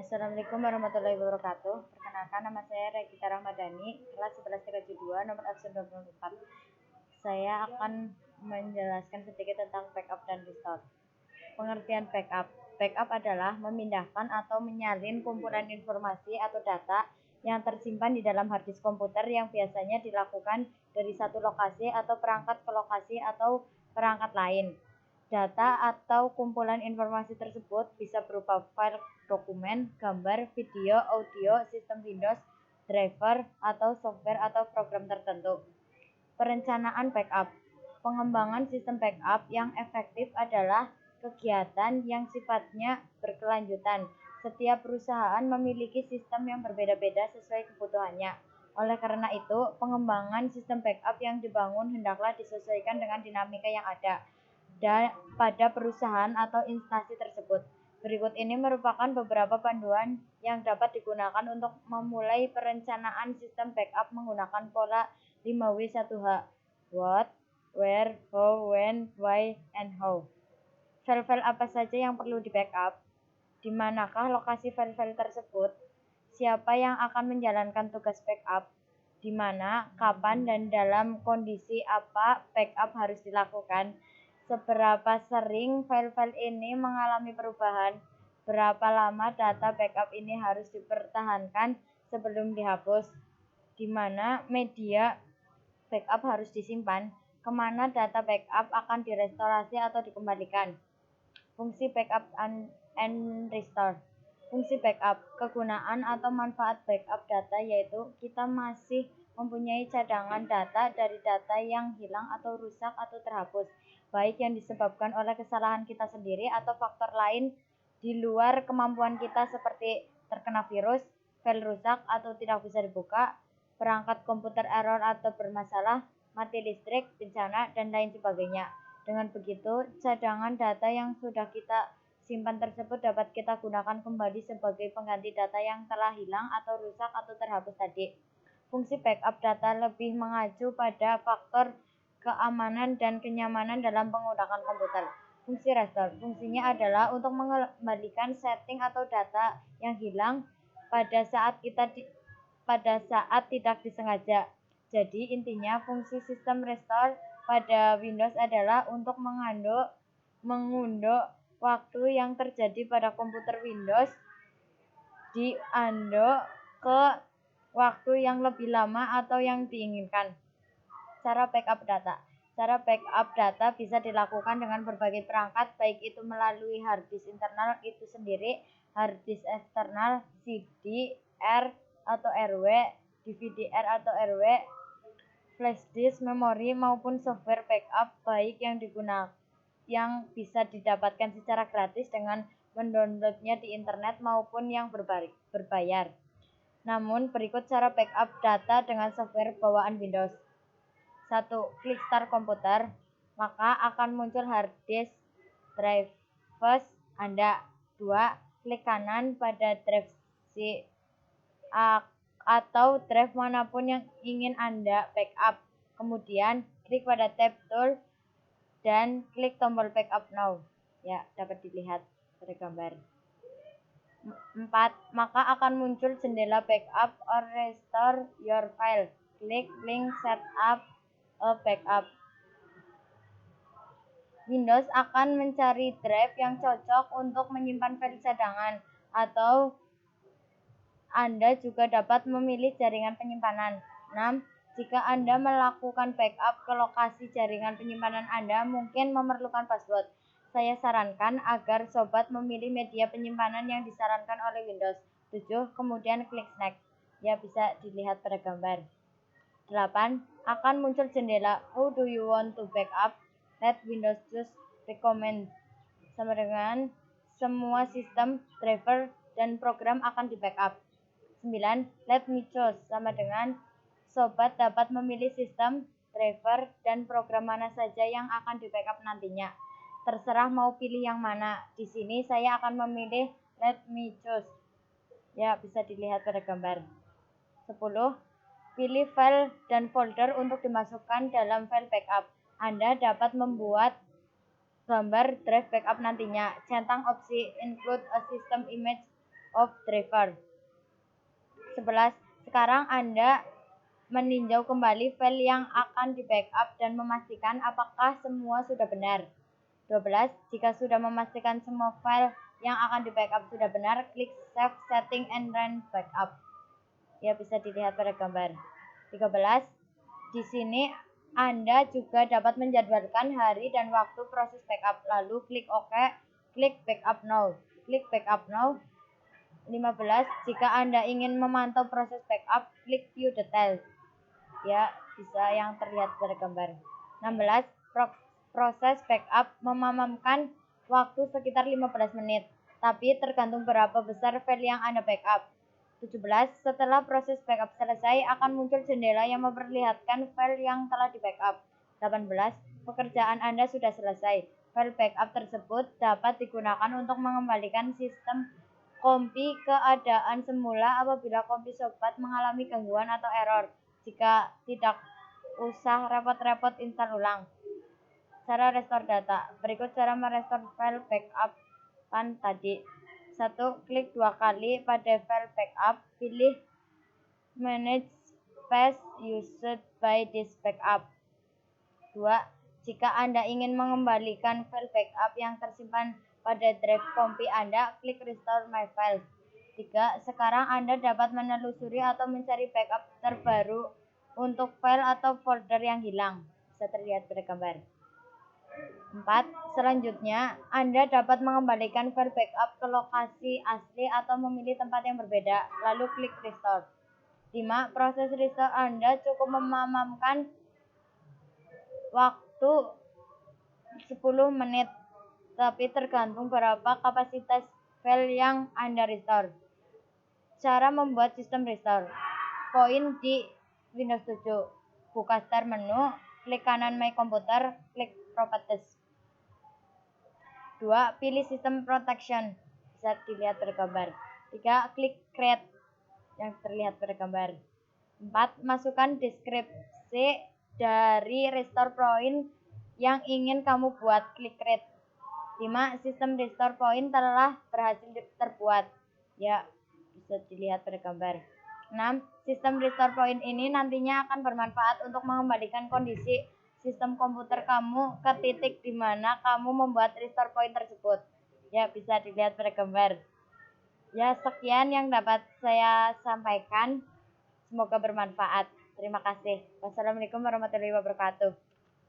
Assalamualaikum warahmatullahi wabarakatuh. Perkenalkan, nama saya Regita Rahmadani, kelas 11 TKJ 2, nomor absen 24. Saya akan menjelaskan sedikit tentang backup dan restore. Pengertian backup. Backup adalah memindahkan atau menyalin kumpulan informasi atau data yang tersimpan di dalam harddisk komputer yang biasanya dilakukan dari satu lokasi atau perangkat ke lokasi atau perangkat lain. Data atau kumpulan informasi tersebut bisa berupa file, dokumen, gambar, video, audio, sistem Windows, driver, atau software atau program tertentu. Perencanaan backup. Pengembangan sistem backup yang efektif adalah kegiatan yang sifatnya berkelanjutan. Setiap perusahaan memiliki sistem yang berbeda-beda sesuai kebutuhannya. Oleh karena itu, pengembangan sistem backup yang dibangun hendaklah disesuaikan dengan dinamika yang ada pada perusahaan atau instansi tersebut. Berikut ini merupakan beberapa panduan yang dapat digunakan untuk memulai perencanaan sistem backup menggunakan pola 5W1H. What, where, how, when, why, and how. File-file apa saja yang perlu di-backup? Di manakah lokasi file-file tersebut? Siapa yang akan menjalankan tugas backup? Di mana, kapan, dan dalam kondisi apa backup harus dilakukan? Seberapa sering file-file ini mengalami perubahan? Berapa lama data backup ini harus dipertahankan sebelum dihapus? Di mana media backup harus disimpan? Kemana data backup akan direstorasi atau dikembalikan? Fungsi backup and restore. Fungsi backup, kegunaan atau manfaat backup data yaitu kita masih mempunyai cadangan data dari data yang hilang atau rusak atau terhapus, baik yang disebabkan oleh kesalahan kita sendiri atau faktor lain di luar kemampuan kita seperti terkena virus, file rusak atau tidak bisa dibuka, perangkat komputer error atau bermasalah, mati listrik, bencana, dan lain sebagainya. Dengan begitu, cadangan data yang sudah kita simpan tersebut dapat kita gunakan kembali sebagai pengganti data yang telah hilang atau rusak atau terhapus tadi. Fungsi backup data lebih mengacu pada faktor keamanan dan kenyamanan dalam penggunaan komputer. Fungsi restore. Fungsinya adalah untuk mengembalikan setting atau data yang hilang pada saat tidak disengaja. Jadi intinya fungsi sistem restore pada Windows adalah untuk mengunduh waktu yang terjadi pada komputer Windows diunduh ke waktu yang lebih lama atau yang diinginkan. Cara backup data. Cara backup data bisa dilakukan dengan berbagai perangkat, baik itu melalui harddisk internal itu sendiri, harddisk eksternal, CD, R atau RW, DVD-R atau RW, flash disk, memori, maupun software backup baik yang bisa didapatkan secara gratis dengan mendownloadnya di internet maupun yang berbayar. Namun, berikut cara backup data dengan software bawaan Windows. 1. Klik Start Komputer, maka akan muncul harddisk drives Anda. 2. Klik kanan pada drive C atau drive manapun yang ingin Anda backup. Kemudian, klik pada tab tool dan klik tombol backup now. Ya, dapat dilihat pada gambar. 4. Maka akan muncul jendela backup or restore your file. Klik link set up a backup. Windows akan mencari drive yang cocok untuk menyimpan file cadangan, atau Anda juga dapat memilih jaringan penyimpanan. 6. Jika Anda melakukan backup ke lokasi jaringan penyimpanan Anda mungkin memerlukan password. Saya sarankan agar sobat memilih media penyimpanan yang disarankan oleh Windows. 7. Kemudian klik next. Ya, bisa dilihat pada gambar. 8. Akan muncul jendela How do you want to backup? Let Windows choose recommend. Sama dengan semua sistem, driver, dan program akan di backup. 9. Let me choose. Sama dengan sobat dapat memilih sistem, driver, dan program mana saja yang akan di backup nantinya. Terserah mau pilih yang mana. Di sini saya akan memilih let me choose. Ya, bisa dilihat pada gambar. 10. Pilih file dan folder untuk dimasukkan dalam file backup. Anda dapat membuat gambar drive backup nantinya. Centang opsi include a system image of driver. 11. Sekarang Anda meninjau kembali file yang akan di-backup dan memastikan apakah semua sudah benar. 12. Jika sudah memastikan semua file yang akan di-backup sudah benar, klik Save Setting and Run Backup. Ya, bisa dilihat pada gambar. 13. Di sini Anda juga dapat menjadwalkan hari dan waktu proses backup. Lalu klik OK, klik Backup Now. Klik Backup Now. 15. Jika Anda ingin memantau proses backup, klik View Details. Ya, bisa yang terlihat pada gambar. 16. Proses backup memakamkan waktu sekitar 15 menit, tapi tergantung berapa besar file yang Anda backup. 17. Setelah proses backup selesai, akan muncul jendela yang memperlihatkan file yang telah di-backup. 18. Pekerjaan Anda sudah selesai. File backup tersebut dapat digunakan untuk mengembalikan sistem kompi keadaan semula apabila kompi sobat mengalami gangguan atau error. Jika tidak usah repot-repot install ulang. Cara restore data. Berikut cara merestore file backup kan tadi. 1. Klik 2 kali pada file backup. Pilih Manage Space Used by this backup. 2. Jika Anda ingin mengembalikan file backup yang tersimpan pada drive kompi Anda, klik Restore My Files. 3. Sekarang Anda dapat menelusuri atau mencari backup terbaru untuk file atau folder yang hilang. Bisa terlihat pada gambar. 4. Selanjutnya, Anda dapat mengembalikan file backup ke lokasi asli atau memilih tempat yang berbeda, lalu klik Restore. 5. Proses restore Anda cukup memakamkan waktu 10 menit, tapi tergantung berapa kapasitas file yang Anda restore. Cara membuat sistem restore. Poin di Windows 7. Buka Start menu, klik kanan My Computer, klik Properties. 2. Pilih System Protection. Bisa dilihat pada gambar. 3. Klik Create yang terlihat pada gambar. 4. Masukkan deskripsi dari restore point yang ingin kamu buat. Klik Create. 5. Sistem restore point telah berhasil terbuat. Ya, bisa dilihat pada gambar. 6. Sistem restore point ini nantinya akan bermanfaat untuk mengembalikan kondisi sistem komputer kamu ke titik di mana kamu membuat restore point tersebut. Ya, bisa dilihat pada gambar. Ya, sekian yang dapat saya sampaikan. Semoga bermanfaat. Terima kasih. Wassalamualaikum warahmatullahi wabarakatuh.